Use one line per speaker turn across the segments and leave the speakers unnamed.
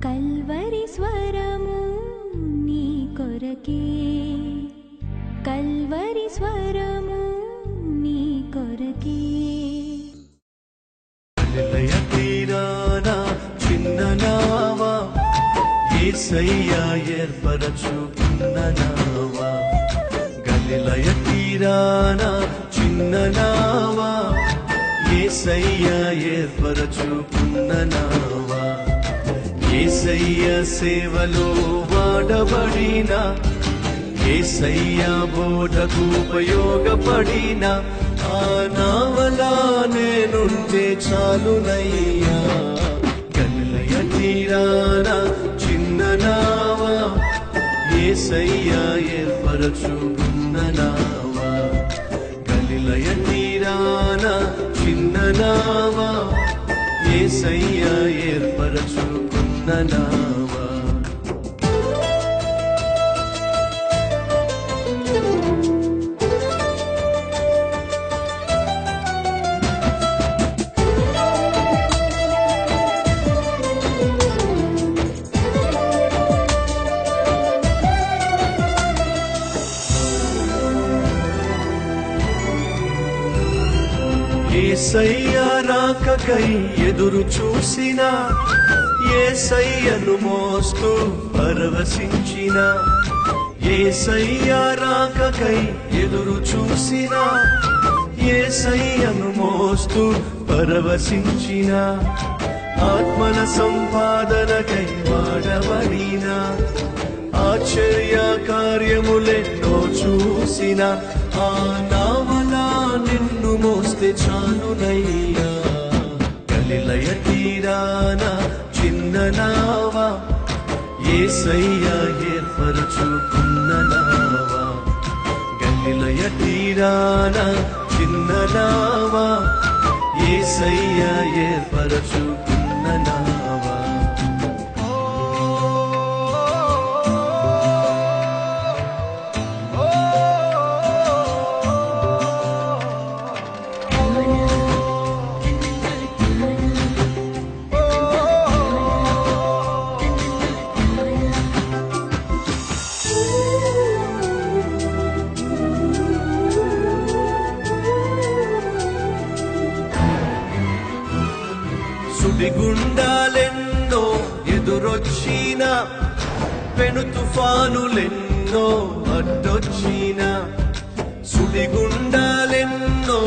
Calvary స్వరము నీ కొరకే, కల్వరి స్వరము నీ కొరకే.
గలిలయ తీరాన చిన్న నావా, యేసయ్యా ఏర్పరచుకున్న నావా. గలిలయ తీరాన చిన్న నావా, యేసయ్యా ఏర్పరచుకున్న నావా. యేసయ్య సేవలో వాడబడిన, యేసయ్య బోధకు ఉపయోగపడిన ఆ నావలా నేనుంటే చాలునయ్యా. గలిలయ తీరాన చిన్న నావా, యేసయ్య ఏర్పరచుకున్న నావా. గలిలయ తీరాన చిన్న నావా, యేసయ్య ఏర్పరచుకున్న నావా. యేసయ్య రాకకై ఎదురు చూసిన, యేసయ్యను మోస్తూ పరవశించిన. యేసయ్య రాకకై ఎదురు చూసిన, యేసయ్యను మోస్తూ పరవశించిన. ఆత్మల సంపాదనకై వాడబడిన, ఆశ్చర్య కార్యములెన్నో చూసిన ఆ నావలా నిన్ను మోస్తే చాలునయ్యా. గలిలయ తీరాన చిన్న నావా, యేసయ్య ఏర్పరచుకున్న నావా. గలిలయ తీరాన చిన్న నావా, యేసయ్య ఏర్పరచుకున్న నావా. సుడిగుండాలెన్నో ఎదురొచ్చిన, పెను తుఫానులెన్నో అడ్డొచ్చిన. సుడిగుండాలెన్నో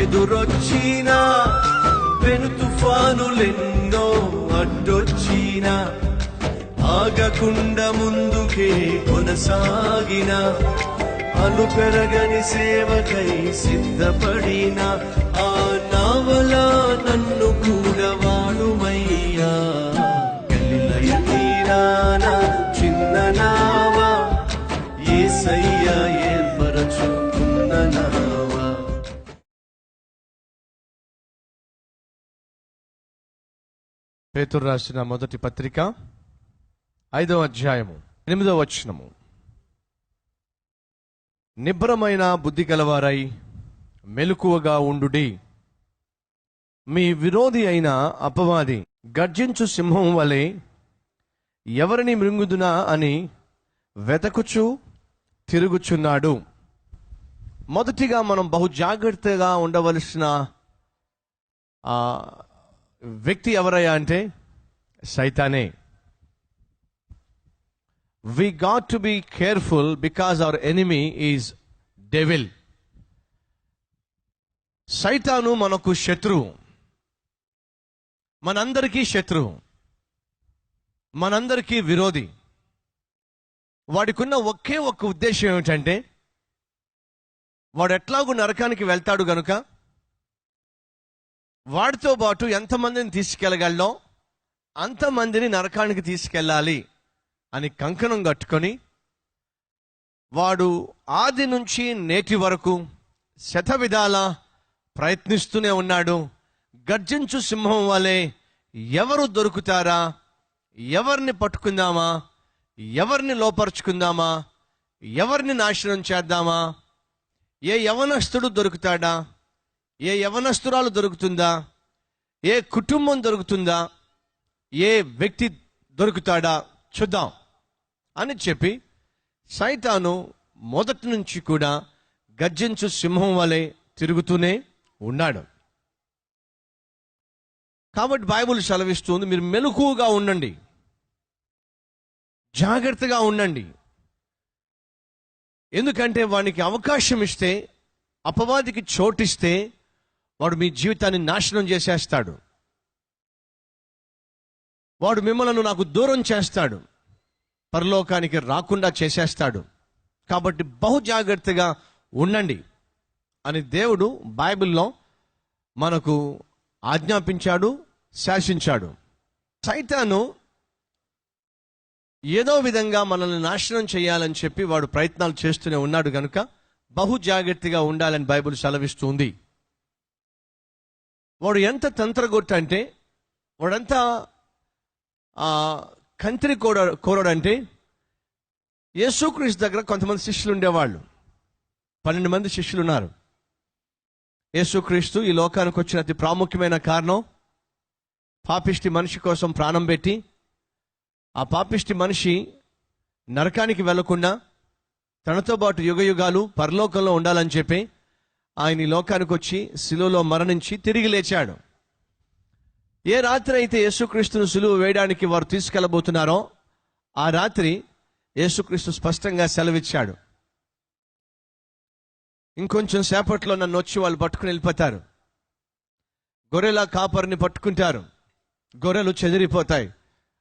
ఎదురొచ్చిన, పెను తుఫానులెన్నో అడ్డొచ్చిన. ఆగకుండా ముందుకే కొనసాగిన, అలుపెరగని సేవకై సిద్ధపడిన ఆ నావలా నన్ను కూడా వాడుమయ్యా. గలిలయ తీరాన చిన్న నావా, యేసయ్య ఏర్పరచుకున్న నావా.
పేతురు రాసిన మొదటి పత్రిక 5వ అధ్యాయము 8వ వచనము. నిబ్బరమైన బుద్ధి గలవారై మెలకువగా ఉండుడి. మీ విరోధి అయిన అపవాది గర్జించు సింహం వలె ఎవరిని మృంగుదునా అని వెతకుచు తిరుగుచున్నాడు. మొదటిగా మనం బహు జాగ్రత్తగా ఉండవలసిన వ్యక్తి ఎవరయ్యా అంటే సైతానే. We got to be careful because our enemy is devil. సైతాను మనకు శత్రువు, మనందరికీ శత్రువు, మనందరికీ విరోధి. వాడికున్న ఒకే ఒక్క ఉద్దేశం ఏమిటంటే వాడు ఎట్లాగూ నరకానికి వెళ్తాడు గనుక వాడితో పాటు ఎంతమందిని తీసుకెళ్ళగలడో అంతమందిని నరకానికి తీసుకెళ్ళాలి అని కంకణం కట్టుకొని వాడు ఆది నుంచి నేటి వరకు శతవిధాల ప్రయత్నిస్తూనే ఉన్నాడు. గర్జించు సింహం వలె ఎవరు దొరుకుతారా, ఎవరిని పట్టుకుందామా, ఎవరిని లోపరుచుకుందామా, ఎవరిని నాశనం చేద్దామా, ఏ యవనస్తుడు దొరుకుతాడా, ఏ యవనస్తురాలు దొరుకుతుందా, ఏ కుటుంబం దొరుకుతుందా, ఏ వ్యక్తి దొరుకుతాడా చూద్దాం అని చెప్పి సైతాను మొదటి నుంచి కూడా గర్జించు సింహం వలె తిరుగుతూనే ఉన్నాడు. కాబట్టి బైబిల్ సెలవిస్తుంది, మీరు మెలకువగా ఉండండి, జాగ్రత్తగా ఉండండి. ఎందుకంటే వానికి అవకాశం ఇస్తే, అపవాదికి చోటిస్తే వాడు మీ జీవితాన్ని నాశనం చేసేస్తాడు. వాడు మిమ్మల్ని నాకు దూరం చేస్తాడు, పరలోకానికి రాకుండా చేసేస్తాడు. కాబట్టి బహు జాగ్రత్తగా ఉండండి అని దేవుడు బైబిల్లో మనకు ఆజ్ఞాపించాడు, శాసించాడు. సైతాను ఏదో విధంగా మనల్ని నాశనం చేయాలని చెప్పి వాడు ప్రయత్నాలు చేస్తూనే ఉన్నాడు కనుక బహు జాగ్రత్తగా ఉండాలని బైబిల్ సెలవిస్తుంది. వాడు ఎంత తంత్రగొట్టు అంటే, వాడంతా కంత్రి కోరడంటే, యేసుక్రీస్తు దగ్గర కొంతమంది శిష్యులు ఉండేవాళ్ళు. 12 మంది శిష్యులు ఉన్నారు. యేసుక్రీస్తు ఈ లోకానికి వచ్చిన అతి ప్రాముఖ్యమైన కారణం, పాపిష్టి మనిషి కోసం ప్రాణం పెట్టి ఆ పాపిష్టి మనిషి నరకానికి వెళ్లకుండా తనతో పాటు యుగయుగాలు పరలోకంలో ఉండాలని చెప్పి ఆయన ఈ లోకానికి వచ్చి శిలువలో మరణించి తిరిగి లేచాడు. ఏ రాత్రి అయితే యేసుక్రీస్తును సిలువ వేయడానికి వారు తీసుకెళ్లబోతున్నారో ఆ రాత్రి యేసుక్రీస్తు స్పష్టంగా సెలవిచ్చాడు, ఇంకొంచెం సేపట్లో నన్ను వచ్చి వాళ్ళు పట్టుకుని వెళ్ళిపోతారు, గొర్రెల కాపరిని పట్టుకుంటారు, గొర్రెలు చెదిరిపోతాయి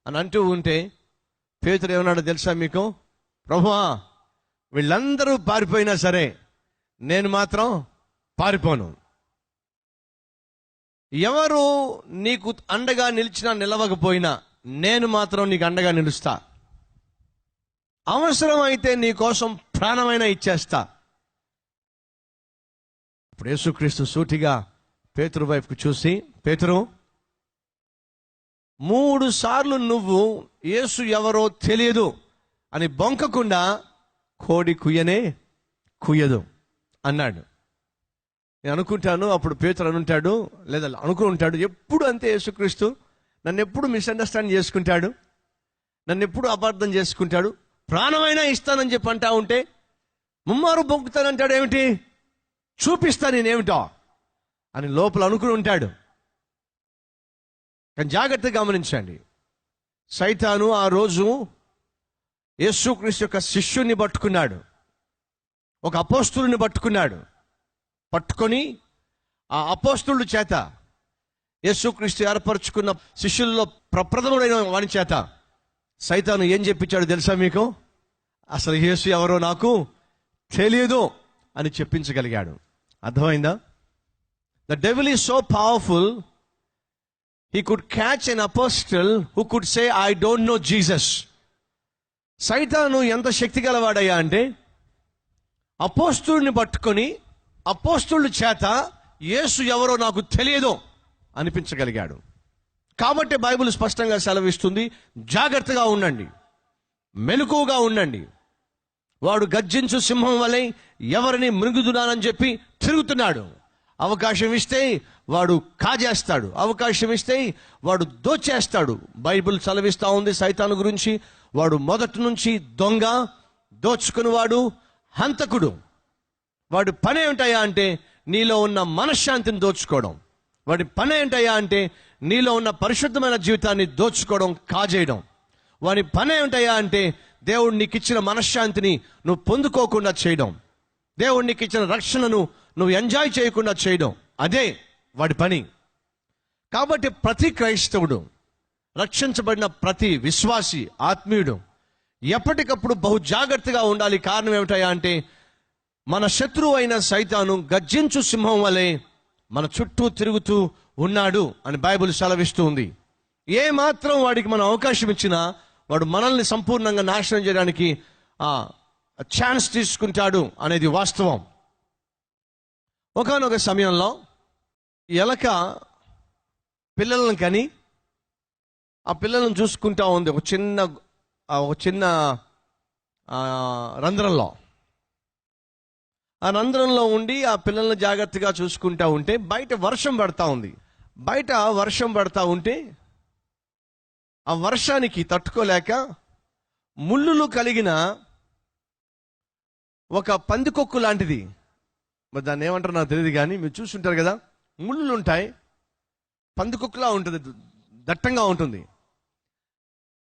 అని అంటూ ఉంటే పేతురు ఏమన్నాడో తెలుసా మీకు? ప్రభువా, వీళ్ళందరూ పారిపోయినా సరే నేను మాత్రం పారిపోను. ఎవరు నీకు అండగా నిలిచినా నిలవకపోయినా నేను మాత్రం నీకు అండగా నిలుస్తా. అవసరం అయితే నీ కోసం ప్రాణమైనా ఇచ్చేస్తా. ఇప్పుడు యేసుక్రీస్తు సూటిగా పేతురు వైపుకు చూసి, పేతురు, 3 సార్లు నువ్వు యేసు ఎవరో తెలియదు అని బొంకకుండా కోడి కుయ్యనే కుయ్యదు అన్నాడు. నేను అనుకుంటాను అప్పుడు పేతురు అనుంటాడు, లేదా అనుకుని ఉంటాడు, ఎప్పుడు అంతే యేసుక్రీస్తు నన్ను ఎప్పుడు మిస్అండర్స్టాండ్ చేసుకుంటాడు, నన్ను ఎప్పుడు అపార్థం చేసుకుంటాడు, ప్రాణమైనా ఇస్తానని చెప్పి అంటా ఉంటే ముమ్మారు బొంకుతానంటాడు, ఏమిటి చూపిస్తా నేనేమిటో అని లోపల అనుకుని ఉంటాడు. కానీ జాగ్రత్తగా గమనించండి, సైతాను ఆ రోజు యేసుక్రీస్తు యొక్క శిష్యుని పట్టుకున్నాడు, ఒక అపోస్తులుని పట్టుకొని ఆ అపోస్తుల చేత, యేసుక్రీస్తు ఏర్పరచుకున్న శిష్యుల్లో ప్రప్రథముడైన వాని చేత సైతాను ఏం చెప్పించాడు తెలుసా మీకు? అసలు యేసు ఎవరో నాకు తెలియదు అని చెప్పించగలిగాడు. అర్థమైందా? The devil is so powerful, he could catch an apostle who could say I don't know Jesus. సైతాను ఎంత శక్తి గలవాడయ్యా అంటే, అపోస్తుల్ని పట్టుకొని అపోస్తుల చేత యేసు ఎవరో నాకు తెలియదు అనిపించగలిగాడు. కాబట్టి బైబిల్ స్పష్టంగా సెలవిస్తుంది, జాగ్రత్తగా ఉండండి, మెలకువగా ఉండండి. వాడు గర్జించు సింహం వలె ఎవరిని మృంగుదునానని చెప్పి తిరుగుతున్నాడు. అవకాశం ఇస్తే వాడు కాజేస్తాడు, అవకాశం ఇస్తే వాడు దోచేస్తాడు. బైబిల్ సెలవిస్తూ ఉంది సైతాను గురించి, వాడు మొదటి నుంచి దొంగ, దోచుకునివాడు, హంతకుడు. వాడి పని ఏమిటయ్యా అంటే నీలో ఉన్న మనశ్శాంతిని దోచుకోవడం. వాడి పని ఏంటయ్యా అంటే నీలో ఉన్న పరిశుద్ధమైన జీవితాన్ని దోచుకోవడం, కాజేయడం. వాడి పని ఏమిటయ్యా అంటే దేవుడు నీకు ఇచ్చిన మనశ్శాంతిని నువ్వు పొందుకోకుండా చేయడం, దేవుడు నీకు ఇచ్చిన రక్షణను నువ్వు ఎంజాయ్ చేయకుండా చేయడం, అదే వాడి పని. కాబట్టి ప్రతి క్రైస్తవుడు, రక్షించబడిన ప్రతి విశ్వాసి, ఆత్మీయుడు ఎప్పటికప్పుడు బహు జాగ్రత్తగా ఉండాలి. కారణం ఏమిటయ్యా అంటే మన శత్రువు అయిన సైతాను గర్జించు సింహం వలె మన చుట్టూ తిరుగుతూ ఉన్నాడు అని బైబిల్ సెలవిస్తూ ఉంది. ఏ మాత్రం వాడికి మనం అవకాశం ఇచ్చినా వాడు మనల్ని సంపూర్ణంగా నాశనం చేయడానికి ఛాన్స్ తీసుకుంటాడు అనేది వాస్తవం. ఒకానొక సమయంలో ఎలక పిల్లలను కని ఆ పిల్లలను చూసుకుంటా ఉంది ఒక చిన్న రంధ్రంలో. ఆ రంధ్రంలో ఉండి ఆ పిల్లల్ని జాగ్రత్తగా చూసుకుంటా ఉంటే బయట వర్షం పడతా ఉంది. బయట వర్షం పడతా ఉంటే ఆ వర్షానికి తట్టుకోలేక ముళ్ళులు కలిగిన ఒక పందికొక్కు లాంటిది, మరి దాన్ని ఏమంటారు నాకు తెలియదు, కానీ మీరు చూస్తుంటారు కదా, ముళ్ళులు ఉంటాయి, పందికొక్కులా ఉంటుంది, దట్టంగా ఉంటుంది.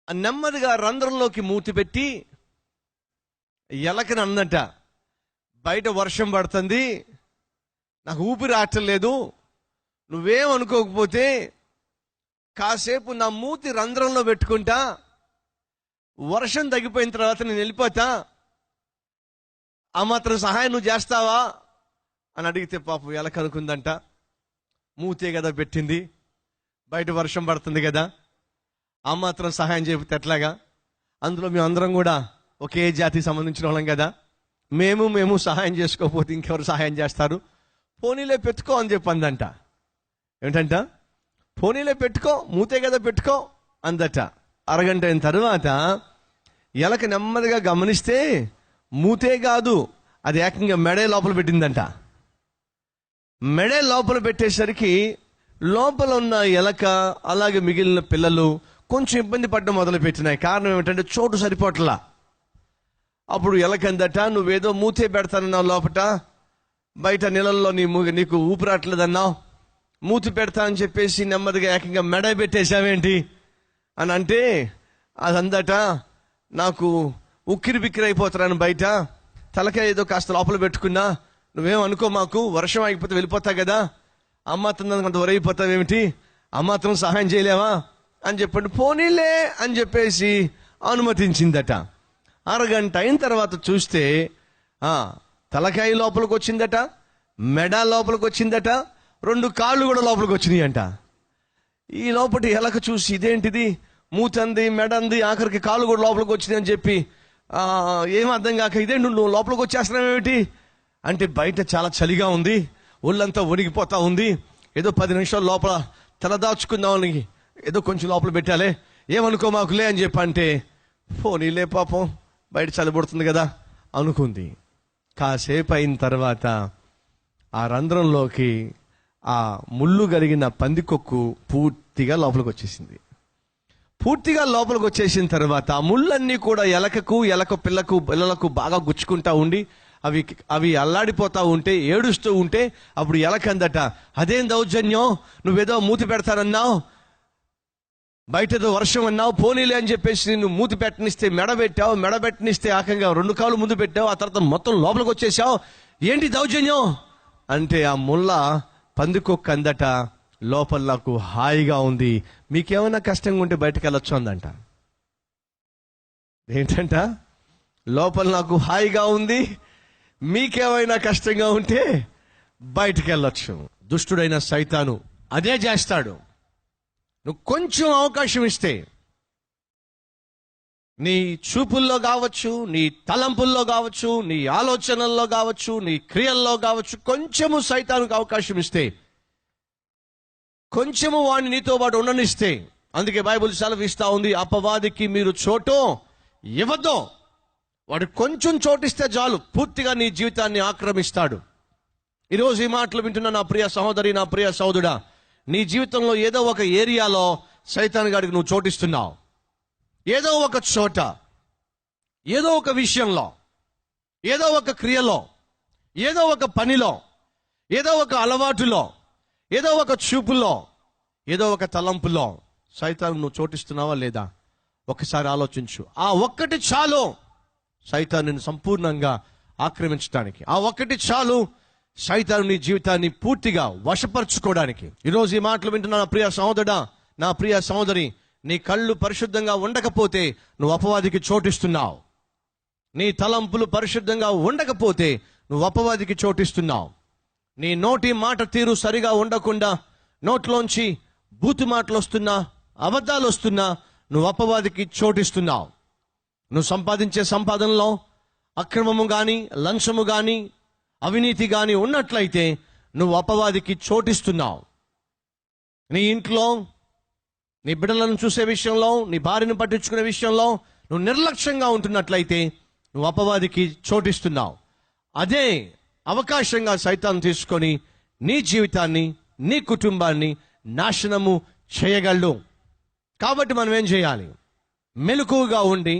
నెమ్మదిగా రంధ్రంలోకి మూతి పెట్టి ఎలకని అందట, బయట వర్షం పడుతుంది, నాకు ఊపిరి ఆటలేదు, నువ్వేం అనుకోకపోతే కాసేపు నా మూతి రంధ్రంలో పెట్టుకుంటా, వర్షం తగ్గిపోయిన తర్వాత నేను వెళ్ళిపోతా, ఆ మాత్రం సహాయం నువ్వు చేస్తావా అని అడిగితే పాపం ఎలక అనుకుందంట, మూతే కదా పెట్టింది, బయట వర్షం పడుతుంది కదా, ఆ మాత్రం సహాయం చేయకపోతే ఎట్లాగా, అందులో మేము అందరం కూడా ఒకే జాతికి సంబంధించిన వాళ్ళం కదా, మేము సహాయం చేసుకోకపోతే ఇంకెవరు సహాయం చేస్తారు, పోనీలే పెట్టుకో అని చెప్పిందంట. ఏంటంట, పోనీలే పెట్టుకో, మూతే కదా పెట్టుకో అందట. అరగంట అయిన తర్వాత ఎలక నెమ్మదిగా గమనిస్తే మూతే కాదు, అది ఏకంగా మెడే లోపల పెట్టిందంట. మెడే లోపల పెట్టేసరికి లోపల ఉన్న ఎలక అలాగే మిగిలిన పిల్లలు కొంచెం ఇబ్బంది పడడం మొదలు పెట్టినాయి. కారణం ఏమిటంటే చోటు సరిపోట్లా. అప్పుడు ఎలక అందట, నువ్వేదో మూతే పెడతానన్నావు లోపట, బయట నీళ్ళల్లో నీకు ఊపిరాట్లేదన్నావు, మూతి పెడతా అని చెప్పేసి నెమ్మదిగా ఏకంగా మెడ పెట్టేశావేంటి అని అంటే, అదందట, నాకు ఉక్కిరి బిక్కిరి అయిపోతున్నాను బయట, తలకాయ ఏదో కాస్త లోపల పెట్టుకున్నా, నువ్వేం అనుకో, మాకు వర్షం అయిపోతే వెళ్ళిపోతా కదా, అమ్మాత్రం కొంత వరైపోతావేమిటి, అమ్మాత్రం సహాయం చేయలేవా అని చెప్పండి. పోనీలే అని చెప్పేసి అనుమతించిందట. అరగంట అయిన తర్వాత చూస్తే తలకాయ లోపలికి వచ్చిందట, మెడ లోపలికి వచ్చిందట, 2 కాళ్ళు కూడా లోపలికి వచ్చినాయి అంట. ఈ లోపలి ఎలక చూసి ఇదేంటిది, మూతంది, మెడంది, ఆఖరికి కాళ్ళు కూడా లోపలికి వచ్చినాయి అని చెప్పి ఏం అర్థం కాక, ఇదే నువ్వు లోపలికి వచ్చేస్తున్నావేమిటి అంటే, బయట చాలా చలిగా ఉంది, ఒళ్ళంతా వణిగిపోతా ఉంది, ఏదో 10 నిమిషాలు లోపల తలదాచుకుందామని ఏదో కొంచెం లోపల పెట్టాలే, ఏమనుకో మాకులే అని చెప్పి అంటే, పోనీలే పాపం బయట చలిపడుతుంది కదా అనుకుంది. కాసేపు అయిన తర్వాత ఆ రంధ్రంలోకి ఆ ముళ్ళు కలిగిన పందికొక్కు పూర్తిగా లోపలికి వచ్చేసింది. పూర్తిగా లోపలికి వచ్చేసిన తర్వాత ఆ ముళ్ళన్నీ కూడా ఎలక పిల్లలకు బాగా గుచ్చుకుంటా ఉండి అవి అల్లాడిపోతా ఉంటే, ఏడుస్తూ ఉంటే, అప్పుడు ఎలక అందట, అదేం దౌర్జన్యం, నువ్వేదో మూతి పెడతానన్నావు, బయట ఏదో వర్షం అన్నావు, పోనీలే అని చెప్పేసి నువ్వు మూతి పెట్టనిస్తే మెడ పెట్టనిస్తే ఆకంగా 2 కాళ్ళు ముందు పెట్టావు, ఆ తర్వాత మొత్తం లోపలికి వచ్చేసావు, ఏంటి దౌర్జన్యం అంటే, ఆ ముళ్ళ పందికొక్క అందట, లోపల నాకు హాయిగా ఉంది, మీకేమైనా కష్టంగా ఉంటే బయటకు వెళ్ళొచ్చు అందంట. ఏంటంట, లోపల నాకు హాయిగా ఉంది, మీకేమైనా కష్టంగా ఉంటే బయటకు వెళ్ళొచ్చు. దుష్టుడైన సైతాను అదే చేస్తాడు. నువ్వు కొంచెం అవకాశం ఇస్తే, నీ చూపుల్లో కావచ్చు, నీ తలంపుల్లో కావచ్చు, నీ ఆలోచనల్లో కావచ్చు, నీ క్రియల్లో కావచ్చు, కొంచెము సైతానికి అవకాశం ఇస్తే, కొంచెము వాడిని నీతో పాటు ఉండనిస్తే, అందుకే బైబిల్ సెలవిస్తా ఉంది, అపవాదికి మీరు చోటు ఇవ్వద్దు. వాడు కొంచెం చోటిస్తే చాలు, పూర్తిగా నీ జీవితాన్ని ఆక్రమిస్తాడు. ఈరోజు ఈ మాటలు వింటున్న నా ప్రియ సహోదరి, నా ప్రియ సహోదరుడా, నీ జీవితంలో ఏదో ఒక ఏరియాలో సైతాన్ గాడికి నువ్వు చోటిస్తున్నావు. ఏదో ఒక చోట, ఏదో ఒక విషయంలో, ఏదో ఒక క్రియలో, ఏదో ఒక పనిలో, ఏదో ఒక అలవాటులో, ఏదో ఒక చూపులో, ఏదో ఒక తలంపులో సైతాన్ నువ్వు చోటిస్తున్నావా లేదా ఒకసారి ఆలోచించు. ఆ ఒక్కటి చాలు సైతాన్ నిన్ను సంపూర్ణంగా ఆక్రమించడానికి. ఆ ఒక్కటి చాలు సైతాను నీ జీవితాన్ని పూర్తిగా వశపరచుకోవడానికి. ఈరోజు ఈ మాటలు వింటున్న నా ప్రియ సహోదరుడా, నా ప్రియ సహోదరి, నీ కళ్ళు పరిశుద్ధంగా ఉండకపోతే నువ్వు అపవాదికి చోటిస్తున్నావు. నీ తలంపులు పరిశుద్ధంగా ఉండకపోతే నువ్వు అపవాదికి చోటిస్తున్నావు. నీ నోటి మాట తీరు సరిగా ఉండకుండా నోట్లోంచి బూతు మాటలు వస్తున్నా, అబద్ధాలు వస్తున్నా, నువ్వు అపవాదికి చోటిస్తున్నావు. నువ్వు సంపాదించే సంపాదనలో అక్రమము కానీ, లంచము కానీ, అవినీతి కానీ ఉన్నట్లయితే నువ్వు అపవాదికి చోటిస్తున్నావు. నీ ఇంట్లో నీ బిడ్డలను చూసే విషయంలో, నీ భార్యను పట్టించుకునే విషయంలో నువ్వు నిర్లక్ష్యంగా ఉంటున్నట్లయితే నువ్వు అపవాదికి చోటిస్తున్నావు. అదే అవకాశంగా సైతాను తీసుకొని నీ జీవితాన్ని, నీ కుటుంబాన్ని, నాశనము చేయగలడు. కాబట్టి మనం ఏం చేయాలి? మెలకువగా ఉండి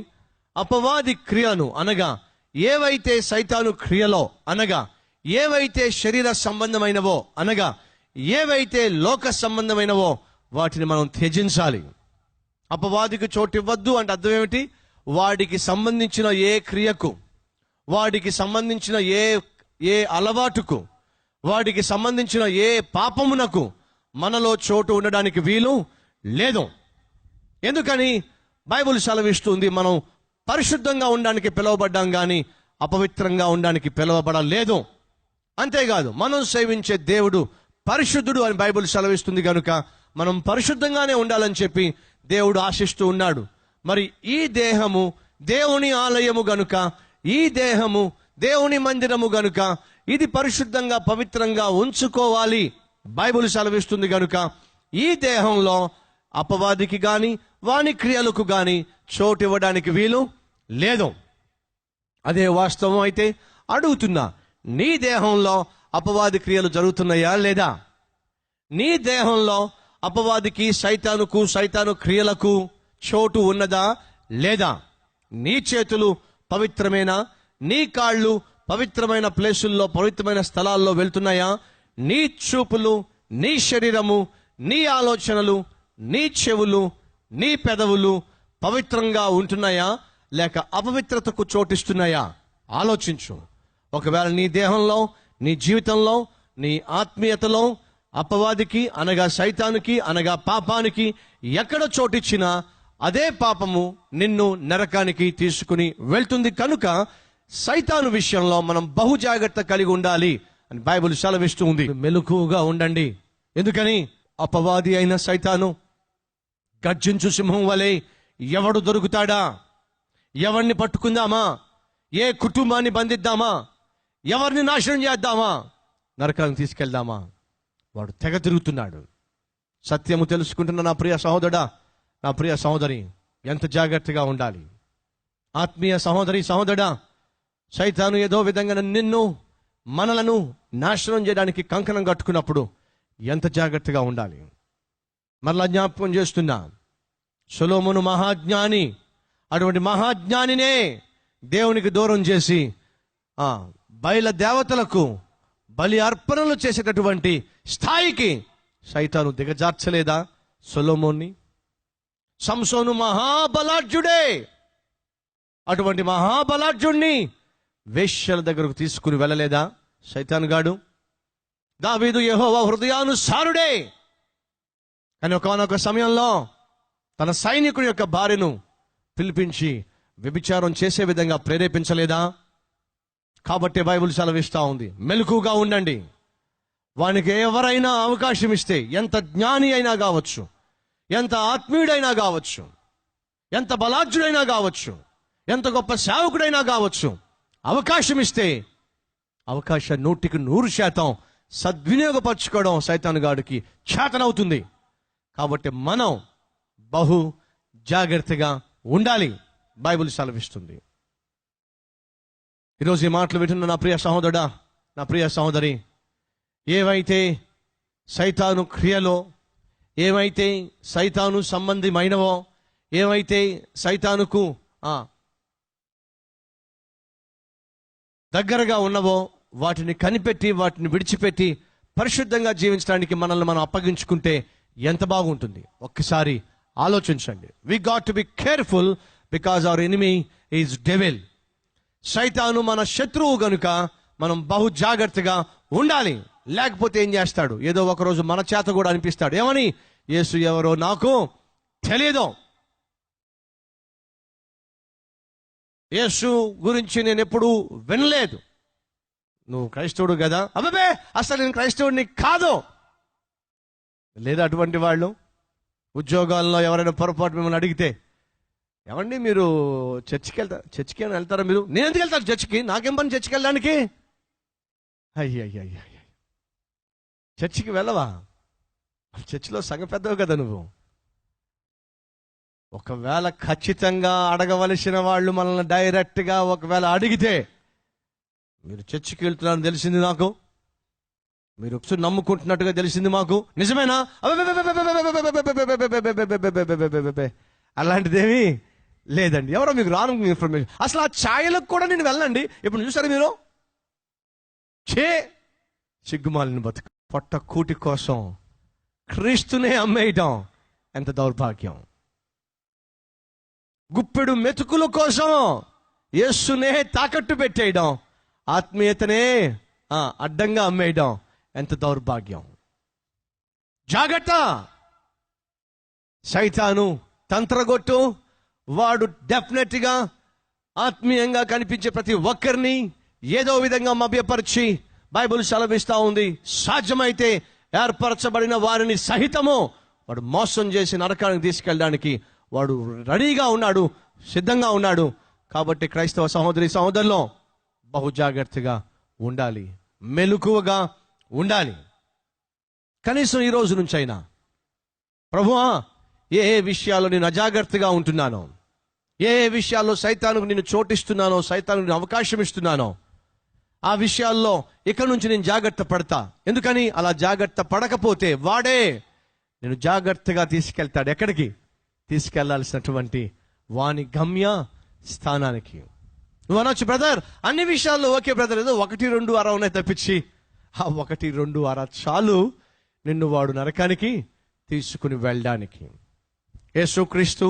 అపవాది క్రియలను, అనగా ఏవైతే సైతాను క్రియలో, అనగా ఏవైతే శరీర సంబంధమైనవో, అనగా ఏవైతే లోక సంబంధమైనవో వాటిని మనం త్యజించాలి. అపవాదికి చోటు ఇవ్వద్దు అంటే అర్థం ఏమిటి? వాడికి సంబంధించిన ఏ క్రియకు, వాడికి సంబంధించిన ఏ అలవాటుకు, వాడికి సంబంధించిన ఏ పాపమునకు మనలో చోటు ఉండడానికి వీలు లేదు. ఎందుకని? బైబిల్ సెలవిస్తుంది మనం పరిశుద్ధంగా ఉండడానికి పిలువబడ్డాం కానీ అపవిత్రంగా ఉండడానికి పిలువబడలేదు. అంతేకాదు, మనం సేవించే దేవుడు పరిశుద్ధుడు అని బైబిల్ సెలవిస్తుంది కనుక మనం పరిశుద్ధంగానే ఉండాలని చెప్పి దేవుడు ఆశిస్తూ ఉన్నాడు. మరి ఈ దేహము దేవుని ఆలయము గనుక, ఈ దేహము దేవుని మందిరము గనుక ఇది పరిశుద్ధంగా పవిత్రంగా ఉంచుకోవాలి బైబిల్ సెలవిస్తుంది కనుక ఈ దేహంలో అపవాదికి గాని వాని క్రియలకు గాని చోటు ఇవ్వడానికి వీలు లేదు. అదే వాస్తవం అయితే అడుగుతున్నా, నీ దేహంలో అపవాది క్రియలు జరుగుతున్నాయా లేదా? నీ దేహంలో అపవాదికి, సైతాను క్రియలకు చోటు ఉన్నదా లేదా? నీ చేతులు పవిత్రమైన, నీ కాళ్ళు పవిత్రమైన ప్లేసుల్లో, పవిత్రమైన స్థలాల్లో వెళ్తున్నాయా? నీ చూపులు, నీ శరీరము, నీ ఆలోచనలు, నీ చెవులు, నీ పెదవులు పవిత్రంగా ఉంటున్నాయా లేక అపవిత్రతకు చోటిస్తున్నాయా? ఆలోచించు. ఒకవేళ నీ దేహంలో, నీ జీవితంలో, నీ ఆత్మీయతలో అపవాదికి, అనగా సైతానికి, అనగా పాపానికి ఎక్కడ చోటిచ్చినా అదే పాపము నిన్ను నరకానికి తీసుకుని వెళ్తుంది. కనుక సైతాను విషయంలో మనం బహు జాగ్రత్త కలిగి ఉండాలి అని బైబిల్ సెలవిస్తూ ఉంది. మెలకువగా ఉండండి. ఎందుకని? అపవాది అయిన సైతాను గర్జించు సింహం వలె ఎవడు దొరుకుతాడా? ఎవరిని పట్టుకుందామా? ఏ కుటుంబాన్ని బంధిద్దామా? ఎవరిని నాశనం చేద్దామా? నరకానికి తీసుకెళ్దామా? వాడు తెగ తిరుగుతున్నాడు. సత్యము తెలుసుకుంటున్న నా ప్రియ సహోదరుడా, నా ప్రియ సహోదరి, ఎంత జాగ్రత్తగా ఉండాలి. ఆత్మీయ సహోదరి, సహోదరుడా, సైతాను ఏదో విధంగా నిన్ను, మనలను నాశనం చేయడానికి కంకణం కట్టుకున్నప్పుడు ఎంత జాగ్రత్తగా ఉండాలి. మరలా జ్ఞాపకం చేస్తున్నా, సొలొమోను మహాజ్ఞాని. అటువంటి మహాజ్ఞానినే దేవునికి దూరం చేసి బయల దేవతలకు బలి అర్పణలు చేసేటటువంటి స్థాయికి సైతాను దిగజార్చలేదా సొలొమోన్ని? సంసోను మహాబలాఢ్యుడే. అటువంటి మహాబలాఢ్యుణ్ణి వేశ్యల దగ్గరకు తీసుకుని వెళ్ళలేదా సైతాను గాడు? దావీదు యెహోవా హృదయానుసారుడే. కానీ ఒకానొక సమయంలో తన సైనికుడి యొక్క భార్యను పిలిపించి వ్యభిచారం చేసే విధంగా ప్రేరేపించలేదా? కాబట్టి బైబిల్ సెలవిస్తా ఉంది, మెలకుగా ఉండండి. వానికి ఎవరైనా అవకాశం ఇస్తే, ఎంత జ్ఞాని అయినా కావచ్చు, ఎంత ఆత్మీయుడైనా కావచ్చు, ఎంత బలాఢ్యుడైనా కావచ్చు, ఎంత గొప్ప సేవకుడైనా కావచ్చు, అవకాశం ఇస్తే అవకాశం 100% సద్వినియోగపరచుకోవడం సైతాను గాడికి చేతనవుతుంది. కాబట్టి మనం బహు జాగ్రత్తగా ఉండాలి బైబిల్ సెలవిస్తుంది. ఈరోజు ఈ మాటలు వింటున్న నా ప్రియ సహోదరుడా, నా ప్రియ సహోదరి, ఏవైతే సైతాను క్రియలో, ఏవైతే సైతాను సంబంధమైనవో, ఏవైతే సైతానుకు దగ్గరగా ఉన్నవో వాటిని కనిపెట్టి, వాటిని విడిచిపెట్టి పరిశుద్ధంగా జీవించడానికి మనల్ని మనం అప్పగించుకుంటే ఎంత బాగుంటుంది. ఒక్కసారి ఆలోచించండి. We got to be careful because our enemy is devil. సైతాను మన శత్రువు గనుక మనం బహు జాగ్రత్తగా ఉండాలి. లేకపోతే ఏం చేస్తాడు? ఏదో ఒకరోజు మన చేత కూడా అనిపిస్తాడు. ఏమని? యేసు ఎవరో నాకు తెలియదు, యేసు గురించి నేను ఎప్పుడూ వినలేదు. నువ్వు క్రైస్తవుడు కదా? అబ్బే, అసలు నేను క్రైస్తవుడిని కాదు. లేదా అటువంటి వాళ్ళు ఉద్యోగాల్లో ఎవరైనా పొరపాటు మిమ్మల్ని అడిగితే, ఏమండి మీరు చర్చికి వెళ్తారా మీరు? నేను ఎందుకు వెళ్తాను చర్చికి? నాకేం పని చర్చికి వెళ్ళడానికి? అయ్యయ్య, చర్చికి వెళ్ళవా? చర్చిలో సగం పెద్దవు కదా నువ్వు. ఒకవేళ ఖచ్చితంగా అడగవలసిన వాళ్ళు మనల్ని డైరెక్ట్గా ఒకవేళ అడిగితే, మీరు చర్చికి వెళ్తున్నారని తెలిసింది నాకు, మీరు ఒకసారి నమ్ముకుంటున్నట్టుగా తెలిసింది మాకు, నిజమేనా? అలాంటిదేమీ లేదండి. ఎవరో మీకు రాను ఇన్ఫర్మేషన్. అసలు ఆ ఛాయలకు కూడా నేను వెళ్ళండి. ఇప్పుడు చూసారు మీరు, సిగ్గుమాలిన బతుకు, పొట్ట కూటి కోసం క్రీస్తునే అమ్మేయటం ఎంత దౌర్భాగ్యం. గుప్పెడు మెతుకుల కోసం యేసునే తాకట్టు పెట్టేయడం, ఆత్మీయతనే అడ్డంగా అమ్మేయడం ఎంత దౌర్భాగ్యం. జాగ్రత్త. సైతాను తంత్రగొట్టు, వాడు డెఫినెట్ గా ఆత్మీయంగా కనిపించే ప్రతి ఒక్కరిని ఏదో విధంగా మభ్యపరిచి, బైబిల్ సెలవిస్తా ఉంది, సాధ్యమైతే ఏర్పరచబడిన వారిని సహితము వాడు మోసం చేసి నరకానికి తీసుకెళ్ళడానికి వాడు రెడీగా ఉన్నాడు, సిద్ధంగా ఉన్నాడు. కాబట్టి క్రైస్తవ సహోదరి సహోదరులు బహు జాగ్రత్తగా ఉండాలి, మెలకువగా ఉండాలి. కనీసం ఈ రోజు నుంచి అయినా, ప్రభువా ఏ విషయాల్లో నేను అజాగ్రత్తగా ఉంటున్నానో, ఏ విషయాల్లో సైతానుకు నేను చోటిస్తున్నానో, సైతానుకు నేను అవకాశం ఇస్తున్నానో, ఆ విషయాల్లో ఇక నుంచి నేను జాగ్రత్త పడతా. ఎందుకని అలా జాగ్రత్త పడకపోతే వాడే నేను జాగ్రత్తగా తీసుకెళ్తాడు. ఎక్కడికి తీసుకెళ్లాల్సినటువంటి వాని గమ్య స్థానానికి. నువ్వు అనొచ్చు, బ్రదర్ అన్ని విషయాల్లో ఓకే బ్రదర్, ఏదో 1-2 అర ఉన్నాయి తప్పించి, ఆ 1-2 అర చాలు నిన్ను వాడు నరకానికి తీసుకుని వెళ్ళడానికి. యేసుక్రీస్తు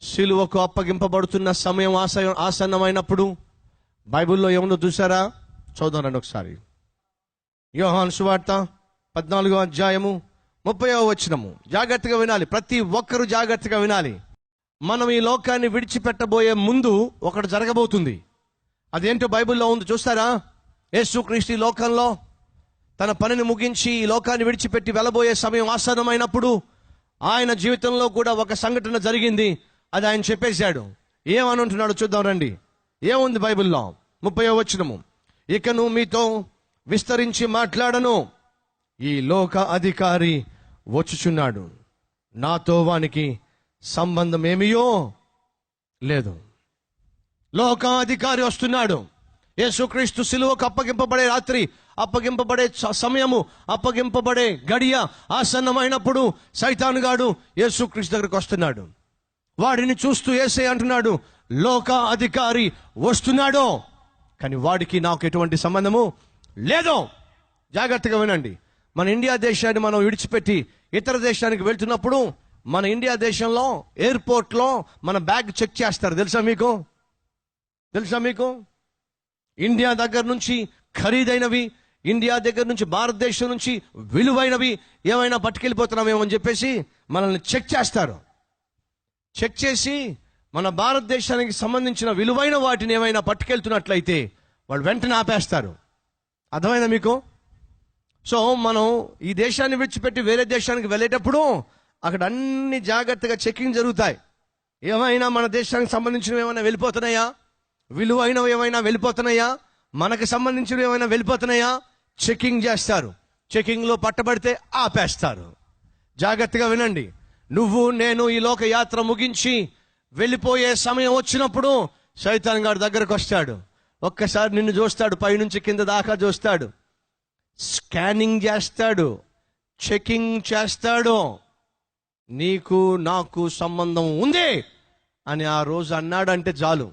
సిలువకు అప్పగింపబడుతున్న సమయం ఆసన్నమైనప్పుడు బైబిల్లో ఏముందో చూసారా? చదువుదాం రండి ఒకసారి. యోహాను సువార్త 14వ అధ్యాయము 30వ వచనము. జాగ్రత్తగా వినాలి, ప్రతి ఒక్కరూ జాగ్రత్తగా వినాలి. మనం ఈ లోకాన్ని విడిచిపెట్టబోయే ముందు ఒకటి జరగబోతుంది. అదేంటో బైబిల్లో ఉంది, చూస్తారా? యేసుక్రీస్తు ఈ లోకంలో తన పనిని ముగించి ఈ లోకాన్ని విడిచిపెట్టి వెళ్ళబోయే సమయం ఆసన్నమైనప్పుడు ఆయన జీవితంలో కూడా ఒక సంఘటన జరిగింది. అది ఆయన చెప్పేశాడు. ఏమని ఉంటున్నాడు చూద్దాం రండి. ఏముంది బైబిల్లో? 30వ వచనము. ఇకను మీతో విస్తరించి మాట్లాడను, ఈ లోక అధికారి వచ్చుచున్నాడు, నాతో వానికి సంబంధం ఏమీయో లేదు. లోకాధికారి వస్తున్నాడు. యేసుక్రీస్తు సిలువకు అప్పగింపబడే రాత్రి, అప్పగింపబడే సమయము, అప్పగింపబడే గడియ ఆసన్నమైనప్పుడు సైతాను గాడు యేసుక్రీస్తు దగ్గరకు వస్తున్నాడు. వాడిని చూస్తూ యేసయ్య అంటున్నాడు, లోక అధికారి వస్తున్నాడు, కానీ వాడికి నాకు ఎటువంటి సంబంధము లేదు. జాగ్రత్తగా వినండి. మన ఇండియా దేశాన్ని మనం విడిచిపెట్టి ఇతర దేశానికి వెళ్తున్నప్పుడు మన ఇండియా దేశంలో ఎయిర్పోర్ట్లో మన బ్యాగ్ చెక్ చేస్తారు. తెలుసా మీకు? ఇండియా దగ్గర నుంచి ఖరీదైనవి, ఇండియా దగ్గర నుంచి, భారతదేశం నుంచి విలువైనవి ఏమైనా పట్టుకెళ్ళిపోతున్నామేమో అని చెప్పేసి మనల్ని చెక్ చేస్తారు. చెక్ చేసి మన భారతదేశానికి సంబంధించిన విలువైన వాటిని ఏమైనా పట్టుకెళ్తున్నట్లయితే వాళ్ళు వెంటనే ఆపేస్తారు. అర్థమైందా మీకు? సో మనం ఈ దేశాన్ని విడిచిపెట్టి వేరే దేశానికి వెళ్ళేటప్పుడు అక్కడ అన్ని జాగ్రత్తగా చెకింగ్ జరుగుతాయి. ఏమైనా మన దేశానికి సంబంధించినవి ఏమైనా వెళ్ళిపోతున్నాయా, విలువైనవి ఏమైనా వెళ్ళిపోతున్నాయా, మనకు సంబంధించినవి ఏమైనా వెళ్ళిపోతున్నాయా, చెకింగ్ చేస్తారు. చెకింగ్లో పట్టబడితే ఆపేస్తారు. జాగ్రత్తగా వినండి. నువ్వు నేను ఈ లోక యాత్ర ముగించి వెళ్ళిపోయే సమయం వచ్చినప్పుడు సైతాన్ గారి దగ్గరకు వస్తాడు. ఒక్కసారి నిన్ను చూస్తాడు, పైనుంచి కింద దాకా చూస్తాడు, స్కానింగ్ చేస్తాడు, చెకింగ్ చేస్తాడు. నీకు నాకు సంబంధం ఉంది అని ఆ రోజు అన్నాడంటే చాలు.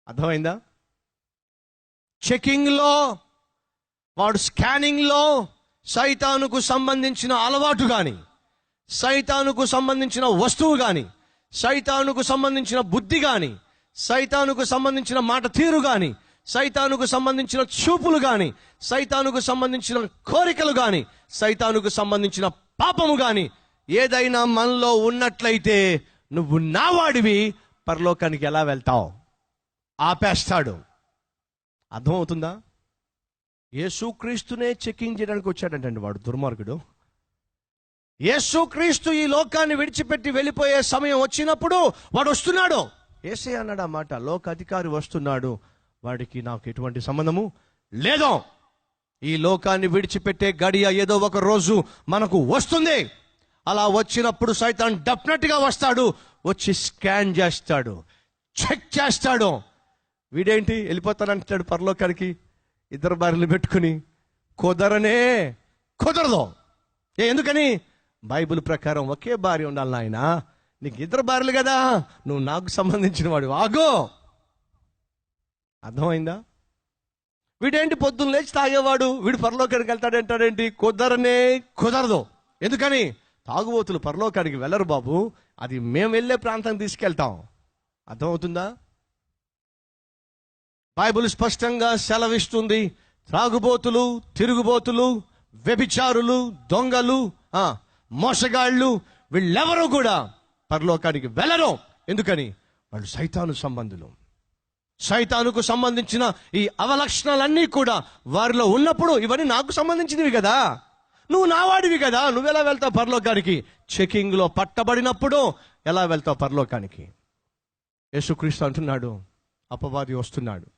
అర్థమైందా? చెకింగ్లో, వాడు స్కానింగ్లో సైతానుకు సంబంధించిన అలవాటు కానీ, సైతానుకు సంబంధించిన వస్తువు కానీ, సైతానుకు సంబంధించిన బుద్ధి కానీ, సైతానుకు సంబంధించిన మాట తీరు కానీ, సైతానుకు సంబంధించిన చూపులు కానీ, సైతానుకు సంబంధించిన కోరికలు కానీ, సైతానుకు సంబంధించిన పాపము కానీ ఏదైనా మనలో ఉన్నట్లయితే నువ్వు నావాడివి, పరలోకానికి ఎలా వెళ్తావు? ఆపేస్తాడు. అర్థమవుతుందా? యేసుక్రీస్తునే చెకింగ్ చేయడానికి వచ్చాడంటండి వాడు, దుర్మార్గుడు. యేసుక్రీస్తు ఈ లోకాన్ని విడిచిపెట్టి వెళ్ళిపోయే సమయం వచ్చినప్పుడు వాడు వస్తున్నాడు. యేసయ్య అన్నాడు ఆ మాట, లోక అధికారి వస్తున్నాడు, వాడికి నాకు ఎటువంటి సంబంధము లేదు. ఈ లోకాన్ని విడిచిపెట్టే గడియ ఏదో ఒక రోజు మనకు వస్తుంది. అలా వచ్చినప్పుడు సైతాన్ డెఫినెట్ గా వస్తాడు, వచ్చి స్కాన్ చేస్తాడు, చెక్ చేస్తాడు. వీడేంటి వెళ్ళిపోతానంటాడు పరలోకానికి, 2 భార్యలు పెట్టుకుని కుదరదు. ఎందుకని? బైబిల్ ప్రకారం ఒకే భార్య ఉండాలి నాయన. నీకు ఇద్దరు భార్యలు కదా, నువ్వు నాకు సంబంధించిన వాడు. ఆగో, అర్థమైందా? వీడేంటి పొద్దున్న లేచి తాగేవాడు, వీడు పరలోకానికి వెళ్తాడంటాడేంటి? కుదరదు. ఎందుకని? తాగుబోతులు పరలోకానికి వెళ్ళరు బాబు, అది మేము వెళ్ళే ప్రాంతానికి తీసుకెళ్తాం. అర్థమవుతుందా? బైబిల్ స్పష్టంగా సెలవిస్తుంది, త్రాగుబోతులు, తిరుగుబోతులు, వ్యభిచారులు, దొంగలు, మోసగాళ్ళు, వీళ్ళెవరూ కూడా పరలోకానికి వెళ్ళరు. ఎందుకని? వాళ్ళు సైతాను సంబంధులు. సైతానుకు సంబంధించిన ఈ అవలక్షణాలన్నీ కూడా వారిలో ఉన్నప్పుడు, ఇవన్నీ నాకు సంబంధించినవి కదా, నువ్వు నావాడివి కదా, నువ్వెలా వెళ్తావు పరలోకానికి? చెకింగ్లో పట్టబడినప్పుడు ఎలా వెళ్తావు పరలోకానికి? యేసుక్రీస్తు అంటున్నాడు, అపవాది వస్తున్నాడు,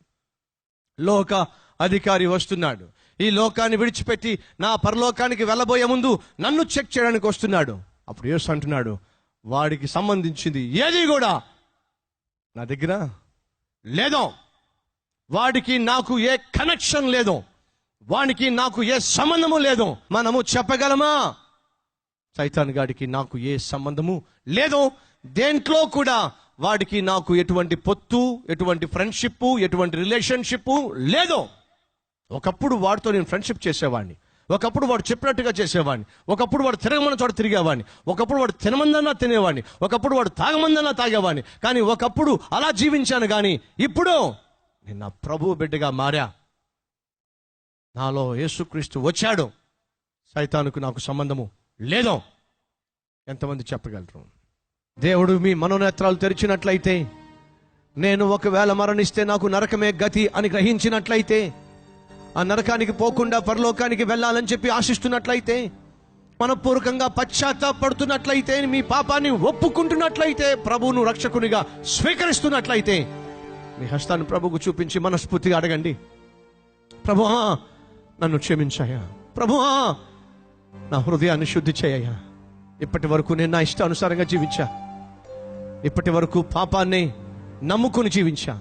లోక అధికారి వస్తున్నాడు, ఈ లోకాన్ని విడిచిపెట్టి నా పరలోకానికి వెళ్ళబోయే ముందు నన్ను చెక్ చేయడానికి వస్తున్నాడు. అప్పుడు యేసు అంటున్నాడు, వాడికి సంబంధించింది ఏది కూడా నా దగ్గర లేదు, వాడికి నాకు ఏ కనెక్షన్ లేదు, వానికి నాకు ఏ సంబంధము లేదు. మనము చెప్పగలమా? సైతాన్ గాడికి నాకు ఏ సంబంధము లేదు. దేంట్లో కూడా వాడికి నాకు ఎటువంటి పొత్తు, ఎటువంటి ఫ్రెండ్షిప్, ఎటువంటి రిలేషన్షిప్ లేదు. ఒకప్పుడు వాడితో నేను ఫ్రెండ్షిప్ చేసేవాడిని, ఒకప్పుడు వాడు చెప్పినట్టుగా చేసేవాడిని, ఒకప్పుడు వాడు తిరగమన్న చోట తిరిగేవాడిని, ఒకప్పుడు వాడు తినమందన్నా తినేవాడిని, ఒకప్పుడు వాడు తాగమందన్నా తాగేవాడిని. కానీ ఒకప్పుడు అలా జీవించాను. కానీ ఇప్పుడు నేను నా ప్రభు బిడ్డగా మారా. నాలో యేసుక్రీస్తు వచ్చాడు, సైతానుకు నాకు సంబంధము లేదు. ఎంతమంది చెప్పగలరు? దేవుడు మీ మనోనేత్రాలు తెరిచినట్లయితే, నేను ఒకవేళ మరణిస్తే నాకు నరకమే గతి అని గ్రహించినట్లయితే, ఆ నరకానికి పోకుండా పరలోకానికి వెళ్ళాలని చెప్పి ఆశిస్తున్నట్లయితే, మనపూర్వకంగా పశ్చాత్తాపడుతున్నట్లయితే, మీ పాపాన్ని ఒప్పుకుంటున్నట్లయితే, ప్రభువును రక్షకునిగా స్వీకరిస్తున్నట్లయితే, మీ హస్తాన్ని ప్రభువుకు చూపించి మనస్ఫూర్తిగా అడగండి, ప్రభువా నన్ను క్షమించాయా, ప్రభువా నా హృదయాన్ని శుద్ధి చేయయ్యా. ఇప్పటి వరకు నేను నా ఇష్టానుసారంగా జీవించా, ఇప్పటి వరకు పాపాన్ని నమ్ముకొని జీవించా,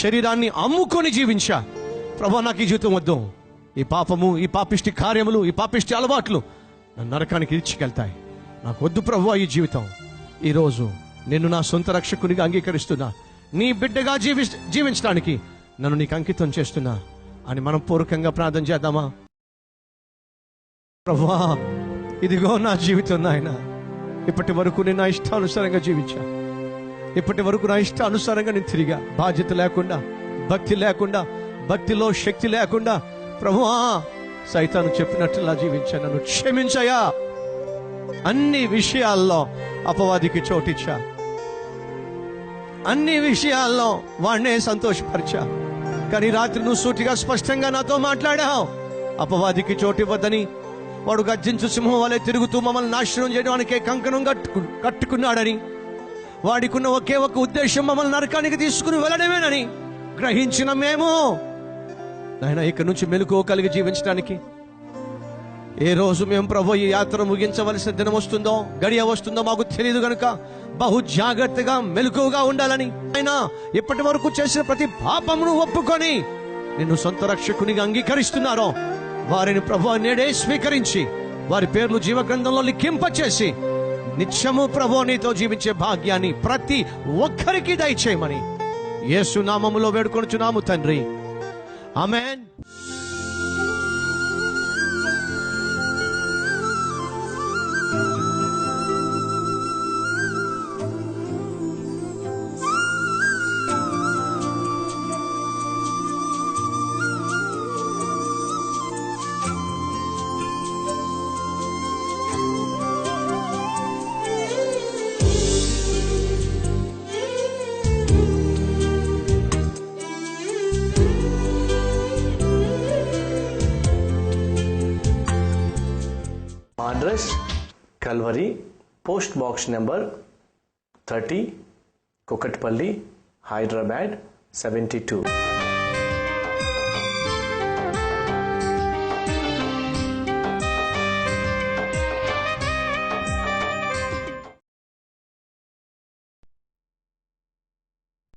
శరీరాన్ని అమ్ముకొని జీవించా. ప్రభువా నాకు ఈ జీవితం వద్దు, ఈ పాపము, ఈ పాపిష్టి కార్యములు, ఈ పాపిష్టి అలవాట్లు నన్ను నరకానికి ఇచ్చికెళ్తాయి. నాకు వద్దు ప్రభువా ఈ జీవితం. ఈరోజు నిన్ను నా సొంత రక్షకునిగా అంగీకరిస్తున్నా, నీ బిడ్డగా జీవించడానికి నన్ను నీకు అంకితం చేస్తున్నా అని మనం పూర్వకంగా ప్రార్థన చేద్దామా? ప్రభువా ఇదిగో నా జీవితం నాయన, ఇప్పటి వరకు నేను నా ఇష్టానుసారంగా జీవించా, ఇప్పటి వరకు నా ఇష్టానుసారంగా నేను తిరిగా, బాధ్యత లేకుండా, భక్తి లేకుండా, భక్తిలో శక్తి లేకుండా. ప్రభువా సైతాను చెప్పినట్లా జీవించా, నన్ను క్షమించయా. అన్ని విషయాల్లో అపవాదికి చోటిచ్చా, అన్ని విషయాల్లో వాడినే సంతోషపరిచా. కానీ రాత్రి నువ్వు సూటిగా స్పష్టంగా నాతో మాట్లాడావు, అపవాదికి చోటు ఇవ్వద్దని. వాడు గర్జించు సింహం వలె తిరుగుతూ మమ్మల్ని నాశనం చేయడానికే కంకణం కట్టుకున్నాడని, వాడికున్న ఒకే ఒక ఉద్దేశం మమ్మల్ని నరకానికి తీసుకుని వెళ్ళడమేనని గ్రహించిన మేము నాయన ఇక నుంచి మెలకువ కలిగి జీవించడానికి, ఏ రోజు మేము ప్రభు ఈ యాత్ర ముగించవలసిన దినం వస్తుందో, గడియ వస్తుందో మాకు తెలియదు గనుక బహు జాగ్రత్తగా మెలకువగా ఉండాలని, ఆయన ఇప్పటి వరకు చేసిన ప్రతి పాపమును ఒప్పుకొని నిన్ను సొంత రక్షకునిగా అంగీకరిస్తున్నారో వారిని ప్రభు నేడే స్వీకరించి వారి పేర్లు జీవగ్రంథంలో లిఖింపచేసి నిత్యము ప్రభు నీతో జీవించే భాగ్యాన్ని ప్రతి ఒక్కరికి దయచేయమని యేసు నామములో వేడుకొనుచున్నాము తండ్రి, amen.
Address Calvary, post box number 30, Kukatpally, Hyderabad 72.